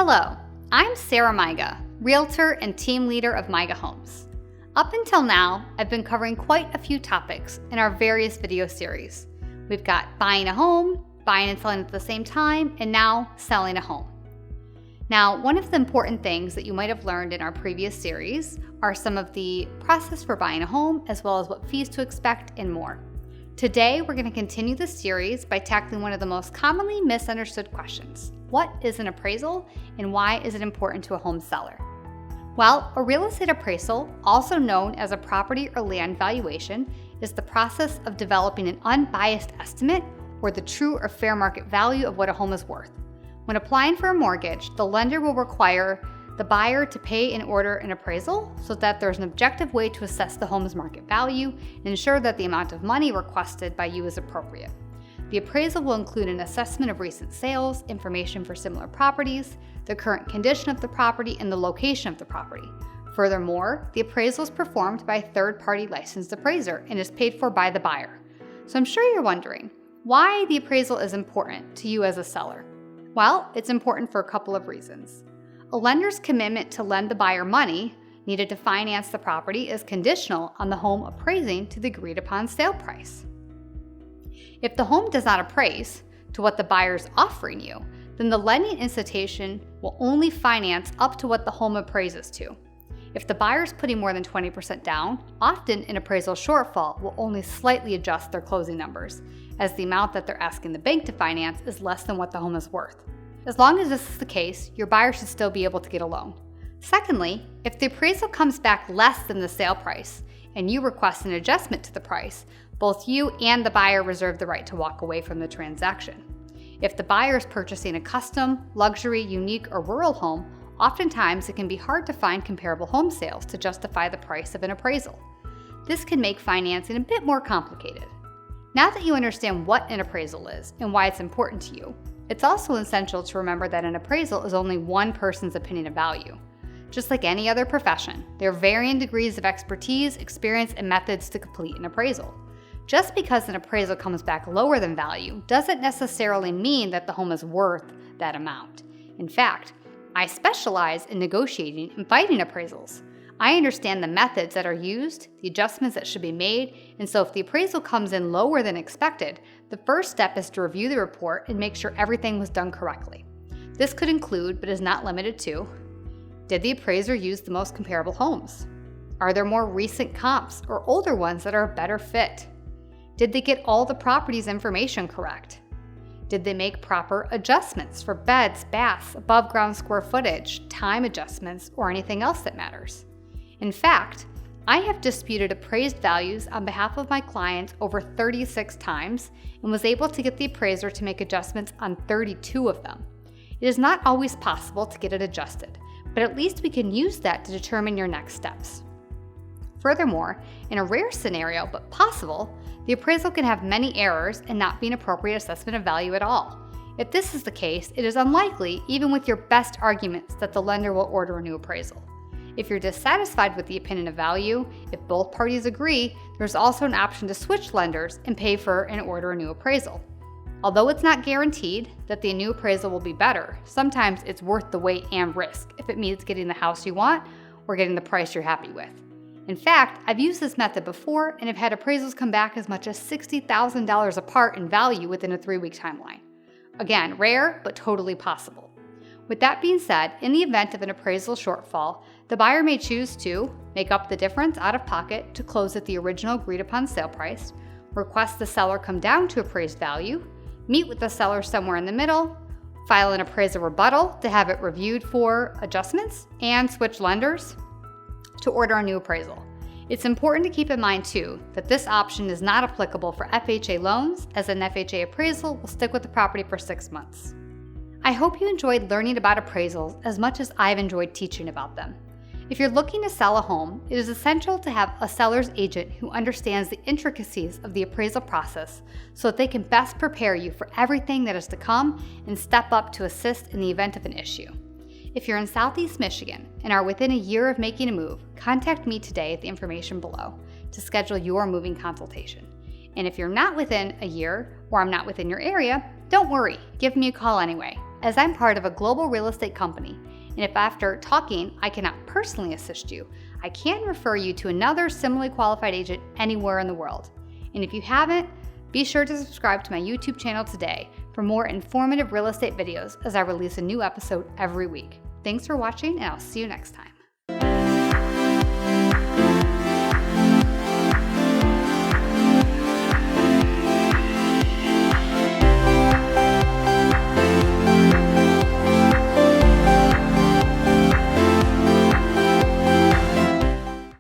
Hello, I'm Sarah Maiga, Realtor and Team Leader of Maiga Homes. Up until now, I've been covering quite a few topics in our various video series. We've got buying a home, buying and selling at the same time, and now selling a home. Now, one of the important things that you might have learned in our previous series are some of the process for buying a home, as well as what fees to expect and more. Today, we're going to continue this series by tackling one of the most commonly misunderstood questions. What is an appraisal, and why is it important to a home seller? Well, a real estate appraisal, also known as a property or land valuation, is the process of developing an unbiased estimate or the true or fair market value of what a home is worth. When applying for a mortgage, the lender will require the buyer to pay and order an appraisal so that there's an objective way to assess the home's market value and ensure that the amount of money requested by you is appropriate. The appraisal will include an assessment of recent sales, information for similar properties, the current condition of the property, and the location of the property. Furthermore, the appraisal is performed by a third-party licensed appraiser and is paid for by the buyer. So I'm sure you're wondering why the appraisal is important to you as a seller. Well, it's important for a couple of reasons. A lender's commitment to lend the buyer money needed to finance the property is conditional on the home appraising to the agreed upon sale price. If the home does not appraise to what the buyer is offering you, then the lending institution will only finance up to what the home appraises to. If the buyer is putting more than 20% down, often an appraisal shortfall will only slightly adjust their closing numbers, as the amount that they're asking the bank to finance is less than what the home is worth. As long as this is the case, your buyer should still be able to get a loan. Secondly, if the appraisal comes back less than the sale price and you request an adjustment to the price, both you and the buyer reserve the right to walk away from the transaction. If the buyer is purchasing a custom, luxury, unique, or rural home, oftentimes it can be hard to find comparable home sales to justify the price of an appraisal. This can make financing a bit more complicated. Now that you understand what an appraisal is and why it's important to you, it's also essential to remember that an appraisal is only one person's opinion of value. Just like any other profession, there are varying degrees of expertise, experience, and methods to complete an appraisal. Just because an appraisal comes back lower than value doesn't necessarily mean that the home is worth that amount. In fact, I specialize in negotiating and fighting appraisals. I understand the methods that are used, the adjustments that should be made, and so if the appraisal comes in lower than expected, the first step is to review the report and make sure everything was done correctly. This could include, but is not limited to, did the appraiser use the most comparable homes? Are there more recent comps or older ones that are a better fit? Did they get all the property's information correct? Did they make proper adjustments for beds, baths, above ground square footage, time adjustments, or anything else that matters? In fact, I have disputed appraised values on behalf of my clients over 36 times and was able to get the appraiser to make adjustments on 32 of them. It is not always possible to get it adjusted, but at least we can use that to determine your next steps. Furthermore, in a rare scenario, but possible, the appraisal can have many errors and not be an appropriate assessment of value at all. If this is the case, it is unlikely, even with your best arguments, that the lender will order a new appraisal. If you're dissatisfied with the opinion of value, if both parties agree, there's also an option to switch lenders and pay for and order a new appraisal. Although it's not guaranteed that the new appraisal will be better, sometimes it's worth the wait and risk if it means getting the house you want or getting the price you're happy with. In fact, I've used this method before and have had appraisals come back as much as $60,000 apart in value within a 3-week timeline. Again, rare, but totally possible. With that being said, in the event of an appraisal shortfall, the buyer may choose to make up the difference out of pocket to close at the original agreed upon sale price, request the seller come down to appraised value, meet with the seller somewhere in the middle, file an appraisal rebuttal to have it reviewed for adjustments, and switch lenders to order a new appraisal. It's important to keep in mind too that this option is not applicable for FHA loans, as an FHA appraisal will stick with the property for 6 months. I hope you enjoyed learning about appraisals as much as I've enjoyed teaching about them. If you're looking to sell a home, it is essential to have a seller's agent who understands the intricacies of the appraisal process so that they can best prepare you for everything that is to come and step up to assist in the event of an issue. If you're in Southeast Michigan and are within a year of making a move, contact me today at the information below to schedule your moving consultation. And if you're not within a year or I'm not within your area, don't worry, give me a call anyway. as I'm part of a global real estate company, and if after talking I cannot personally assist you, I can refer you to another similarly qualified agent anywhere in the world. And if you haven't, be sure to subscribe to my YouTube channel today for more informative real estate videos as I release a new episode every week. Thanks for watching, and I'll see you next time.